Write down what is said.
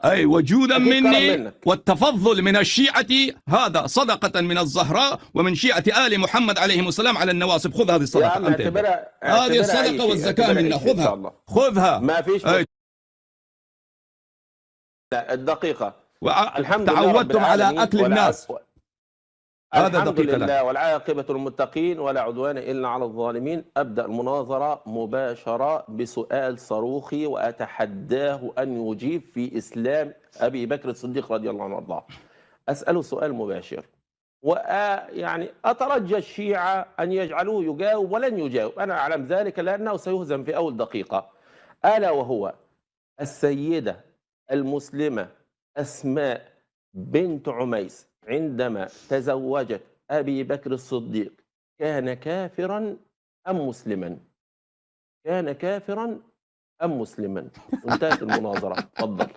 أي وجودا أكيد كرم مني منك. والتفضل من الشيعة، هذا صدقة من الزهراء ومن شيعة آل محمد عليهم السلام على النواصب. خذ هذه يا الصدقة عم أنت ابدأ. اعتبرها هذه اعتبرها أي الصدقة شيء، والزكاة اعتبرها منا، أي شيء إن شاء خذها الله. خذها. ما فيش أي الدقيقة. الحمد لله رب تعودتم على العالمين أكل الناس، هذا الحمد دقيقة لك. لله والعاقبة للمتقين ولا عدوان إلا على الظالمين. أبدأ المناظرة مباشرة بسؤال صاروخي وأتحداه أن يجيب في إسلام أبي بكر الصديق رضي الله عنه وارضاه. أسأله سؤال مباشر، ويعني أترجى الشيعة أن يجعلوه يجاوب، ولن يجاوب، أنا أعلم ذلك لأنه سيهزم في أول دقيقة. ألا وهو السيدة المسلمة أسماء بنت عميس عندما تزوجت أبي بكر الصديق كان كافرا أم مسلما؟ كان كافرا أم مسلما؟ انتهت المناظرة. تفضل.